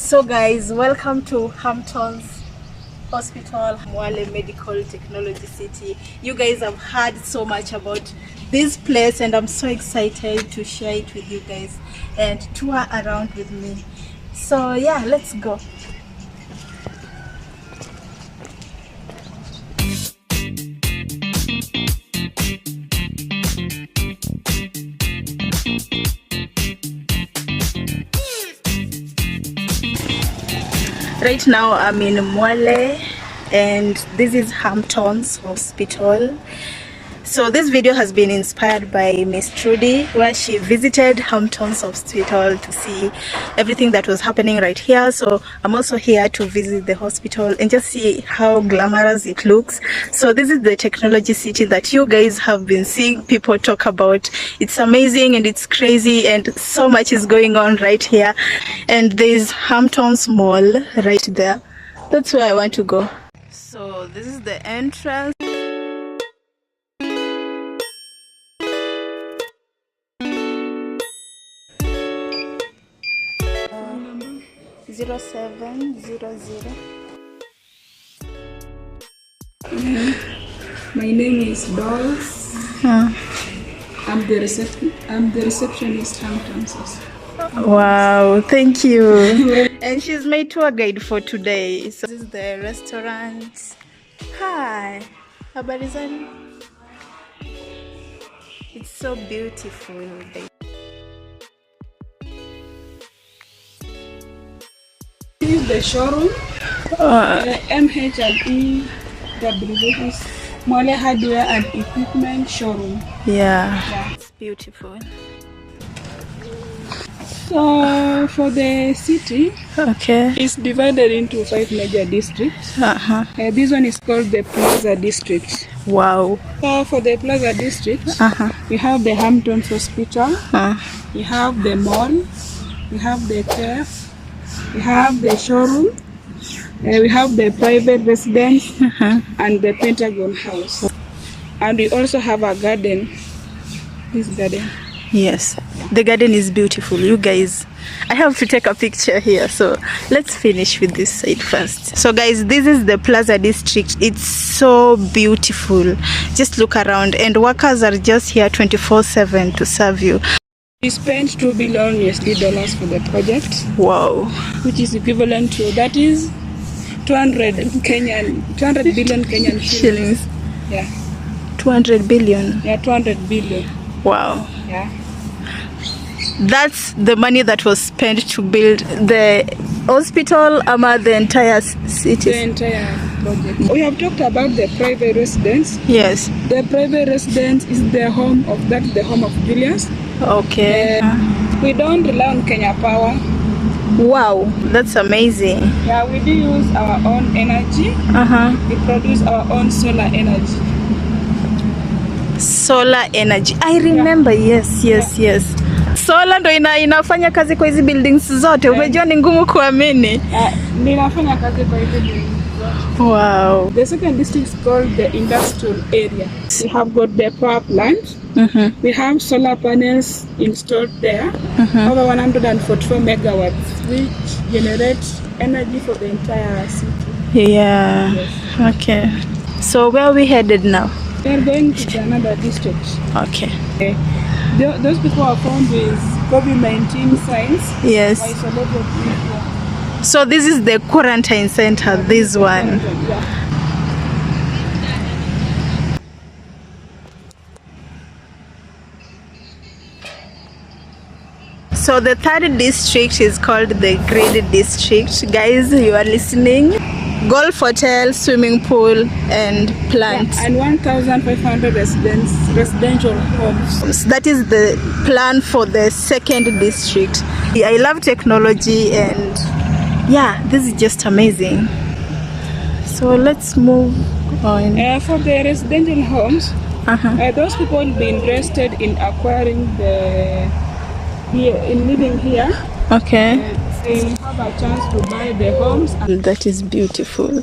So guys, welcome to Hamptons Hospital, Mwale Medical Technology City. You guys have heard so much about this place and I'm so excited to share it with you guys and tour around with me. So yeah, let's go. Right now I'm in Mwale and this is Hamptons Hospital. So this video has been inspired by Miss Trudy, where she visited Hamptons Hospital to see everything that was happening right here. So I'm also here to visit the hospital and just see how glamorous it looks. So this is the technology city that you guys have been seeing people talk about. It's amazing and it's crazy and so much is going on right here. And there's Hamptons Mall right there. That's where I want to go. So this is the entrance. 0700. My name is Dolls. I'm the receptionist Hamptons Hospital. Wow, thank you. And she's my tour guide for today. So this is the restaurant. Hi, habari zenu? It's so beautiful. This is the showroom. MHLE, abbreviated, Mwale Hardware and Equipment Showroom. Yeah, it's beautiful. So for the city, okay, it's divided into 5 major districts. This one is called the Plaza district. Wow. So for the Plaza district, we have the Hamptons Hospital, we have the mall, we have the cafe, we have the showroom, we have the private residence, and the Pentagon House. And we also have a garden, this garden. Yes, the garden is beautiful. You guys, I have to take a picture here, so let's finish with this side first. So guys, this is the Plaza district. It's so beautiful. Just look around and workers are just here 24/7 to serve you. We spent $2 billion USD for the project. Wow. Which is equivalent to, that is 200 billion Kenyan shillings. Yeah. 200 billion. Yeah, 200 billion. Wow. Yeah. That's the money that was spent to build the hospital, the entire city. The entire project. We have talked about the private residence. Yes. The private residence is the home of billions. Okay. We don't rely on Kenya Power. Wow, that's amazing. Yeah, we do use our own energy. We produce our own solar energy. Solar energy. I remember, yes. Solar ndo inafanya kazi kwa hizi buildings zote. Umejua ni ngumu kuamini. Ninafanya kazi kwa hizi buildings zote. Wow. The second district is called the industrial area. We have got the power plant. We have solar panels installed there. Over 144 megawatts, which generate energy for the entire city. Yeah. Yes. Okay. So where are we headed now? We are going to another district. Okay. Those people are found with COVID-19 signs. Yes. Isolated people. So this is the quarantine center, this one. Yeah. So the third district is called the graded district. Guys, you are listening. Golf hotel, swimming pool, and plants. Yeah, and 1,500 residential homes. That is the plan for the second district. I love technology and yeah, this is just amazing. So let's move on. For the residential homes, those people will be interested in acquiring living here. Okay. They have a chance to buy the homes. That is beautiful.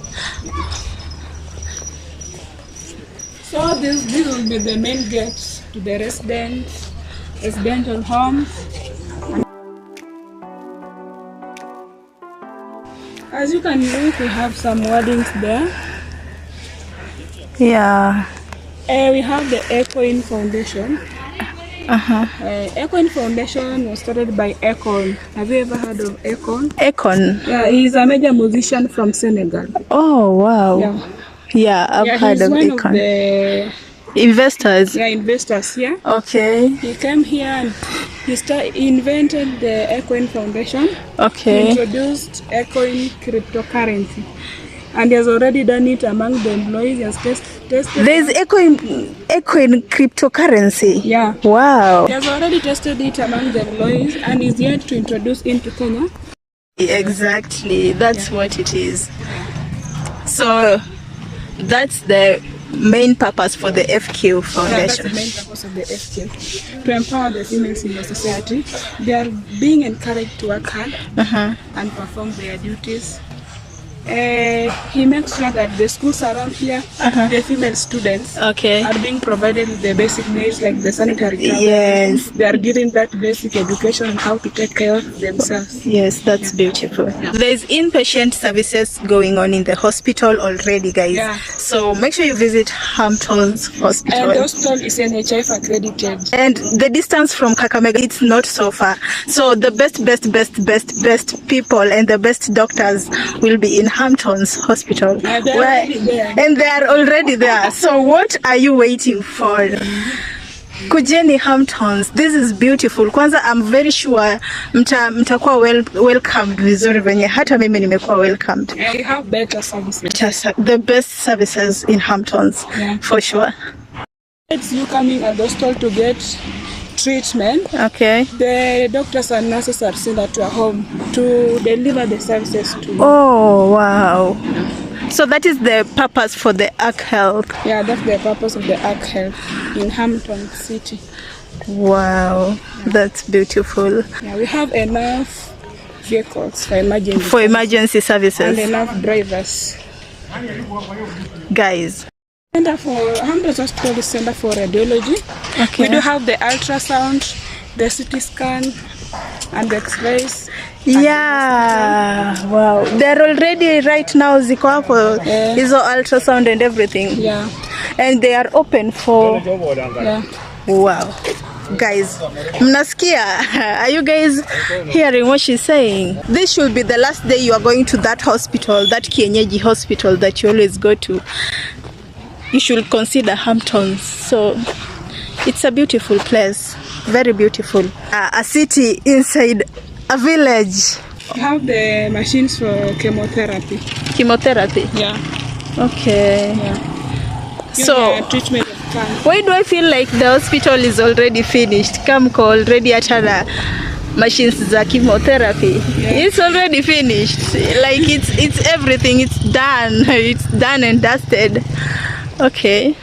So this will be the main gate to the residential homes. As you can look, we have some wordings there. Yeah. We have the Akon Foundation. Akon Foundation was started by Akon. Have you ever heard of Akon? Akon? Yeah, he's a major musician from Senegal. Oh, wow. Yeah, I've heard of Akon. Of the investors. Yeah, investors, yeah. Okay. He came here and he invented the Akon Foundation. Okay. He introduced Akon cryptocurrency. And he has already done it among the employees. He has tested. There's Akon cryptocurrency. Yeah. Wow. He has already tested it among the employees and is yet to introduce into Kenya. Exactly. That's what it is. So that's the main purpose for the FQ Foundation. Yeah, that's the main purpose of the FQ. To empower the females in the society. They are being encouraged to work hard and perform their duties. He makes sure that the schools around here, the female students are being provided with the basic needs like the sanitary towels. Yes. They are given that basic education on how to take care of themselves. Yes, that's beautiful. There's inpatient services going on in the hospital already, guys. Yeah. So make sure you visit Hamptons Hospital. And the hospital is NHIF accredited. And the distance from Kakamega, it's not so far. So the best people and the best doctors will be in Hamptons Hospital. And they are already there. So what are you waiting for? Kujeni Hamptons. This is beautiful. Kwanza, I'm very sure mtakuwa welcomed vizuri venye hata mimi nimekuwa welcomed. And you have better services. The best services in Hamptons, for sure. It's you coming at the hospital to get treatment. Okay. The doctors and nurses are sent at your home to deliver the services to you. Oh, wow. So that is the purpose for the Arc Health. Yeah, that's the purpose of the Arc Health in Hamptons City. Wow, that's beautiful. Yeah, we have enough vehicles for emergency services and enough drivers. Guys. Hamptons Hospital is center for radiology. Okay. We do have the ultrasound, the CT scan, and the X-rays. Yeah, wow. They're already right now ziko hapo hizo ultrasound and everything. Yeah. And they are open for Wow. Guys, mnasikia? Are you guys hearing what she's saying? This should be the last day you are going to that hospital, that kienyeji hospital that you always go to. You should consider Hamptons. So it's a beautiful place, very beautiful. A city inside a village. We have the machines for chemotherapy. Chemotherapy? Yeah. Okay. Yeah. So treatment of cancer. Why do I feel like the hospital is already finished? Kamko already achana machines za chemotherapy. It's already finished. Like it's everything. It's done. It's done and dusted. Okay.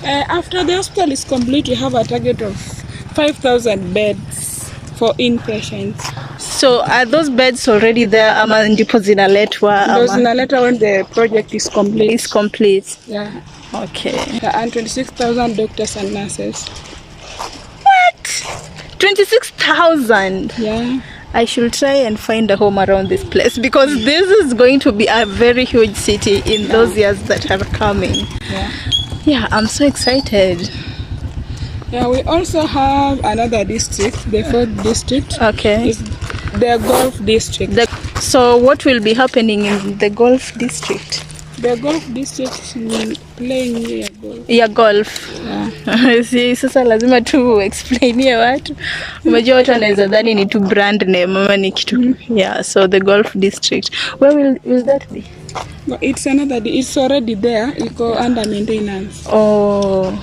After the hospital is complete, we have a target of 5,000 beds for inpatients. So are those beds already there? Ama ndipo zinaletwa? Those zinaletwa when the project is complete. It's complete. Yeah. Okay. And 26,000 doctors and nurses. What? 26,000? Yeah. I should try and find a home around this place because this is going to be a very huge city in those years that are coming. Yeah, I'm so excited. Yeah, we also have another district, the fourth district. Okay. It's the golf district. So what will be happening in the golf district? The golf district will playing golf. Yeah, golf. Yeah. Si, sasa lazima tu explainie watu. Unajua watu wanaweza dhani ni tu brand name ama ni kitu. Yeah, so the golf district. Where will that be? No, it's already there. It go under maintenance. Oh,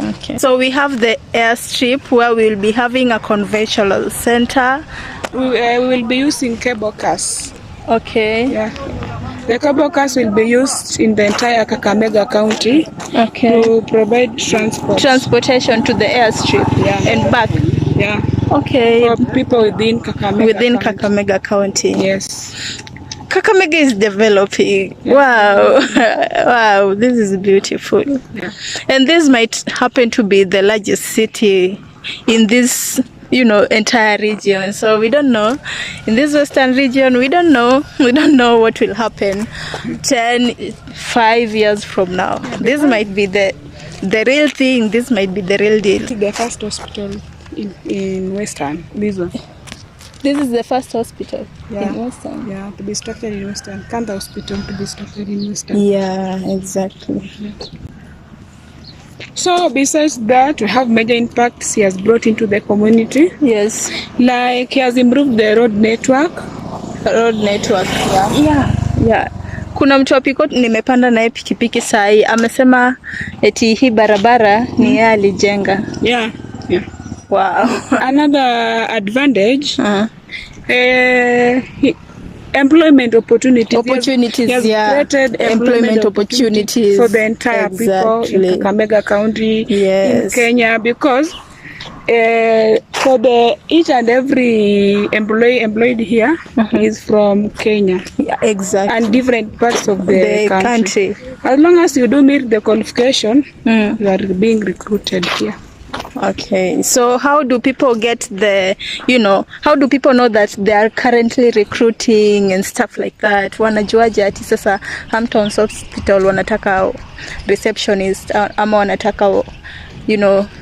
okay. So we have the airstrip where we'll be having a conventional center. We will be using cable cars. Okay. Yeah. The cable cars will be used in the entire Kakamega County to provide transportation to the airstrip and back. Yeah. Okay. For people within Kakamega County. Kakamega County. Yes. Kakamega is developing. Yeah. Wow. Wow, this is beautiful. Yeah. And this might happen to be the largest city in this entire region. So we don't know. In this western region, we don't know what will happen 5 years from now. This might be the real thing. This might be the real deal. The first hospital in Western, this one. This is the first hospital in Western. Yeah, to be structured in Western. Cancer Hospital to be structured in Western. Yeah, exactly. Yeah. So besides that, we have major impacts he has brought into the community. Yes. Like he has improved the road network. Yeah. Kuna mtu apiko nimepanda naye pikipiki sai amesema eti hii barabara ni yeye alijenga. Yeah. Wow. Another advantage, employment opportunities. He has created employment opportunities for the entire people in Kakamega County, in Kenya, because for each and every employee employed here is from Kenya. Yeah, exactly. And different parts of the country. As long as you do meet the qualification, you are being recruited here. Okay, so how do people get how do people know that they are currently recruiting and stuff like that? Wanajuaje ati sasa Hamptons Hospital wanataka receptionist ama wanataka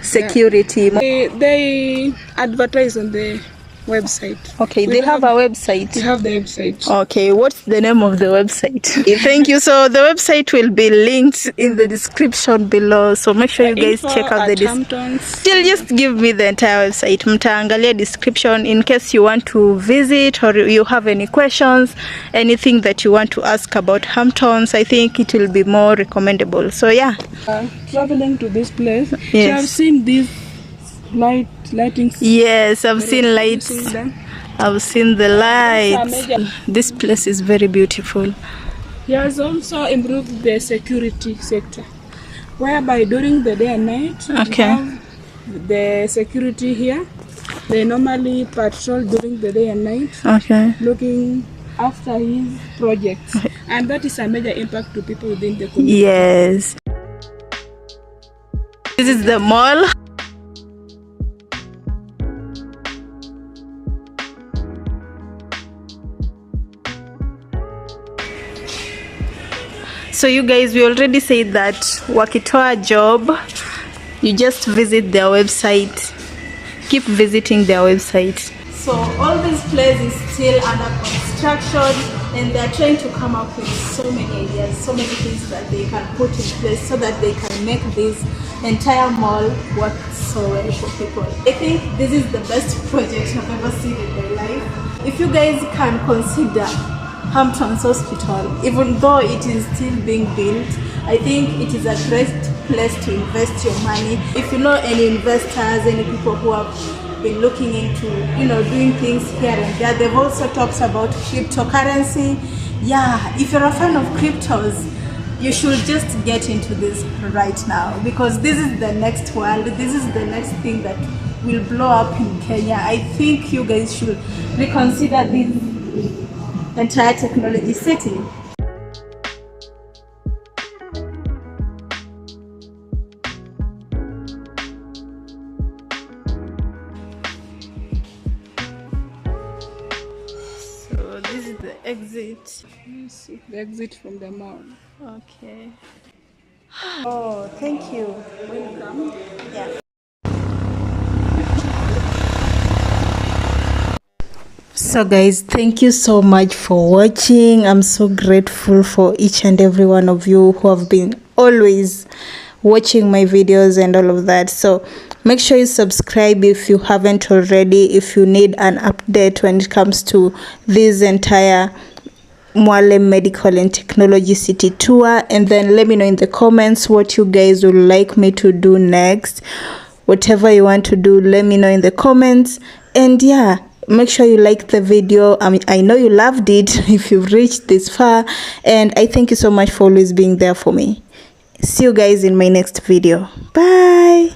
security? They advertise on the website. Okay, they have a website. They have the website. Okay, what's the name of the website? Thank you. So the website will be linked in the description below. So make sure you guys check out the description. Still, just give me the entire website. Mtaangalia description in case you want to visit or you have any questions, anything that you want to ask about Hamptons. I think it will be more recommendable. So yeah. Traveling to this place, you have seen these lighting. Yes, I've seen lights. I've seen the lights. This place is very beautiful. He has also improved the security sector, whereby during the day and night, we have the security here. They normally patrol during the day and night, looking after his projects, and that is a major impact to people within the community. Yes. This is the mall. So you guys, we already said that wakitoa job, you just visit their website. Keep visiting their website. So all these places still under construction, and they're trying to come up with so many ideas, so many things that they can put in place so that they can make this entire mall work so well for people. I think this is the best project I've ever seen in my life. If you guys can consider Hamptons Hospital, even though it is still being built, I think it is a great place to invest your money. If you know any investors, any people who have been looking into doing things here and there, they've also talked about cryptocurrency. Yeah, if you're a fan of cryptos, you should just get into this right now, because this is the next world. This is the next thing that will blow up in Kenya. I think you guys should reconsider this entire technology city. So this is the exit. You see the exit from the mall. Okay. Oh, thank you. Welcome. Yeah. So guys, thank you so much for watching. I'm so grateful for each and every one of you who have been always watching my videos and all of that. So make sure you subscribe if you haven't already, if you need an update when it comes to this entire Mwale Medical and Technology City tour. And then let me know in the comments what you guys would like me to do next. Whatever you want to do, let me know in the comments. And yeah, make sure you like the video. I know you loved it if you've reached this far, and I thank you so much for always being there for me. See you guys in my next video. Bye.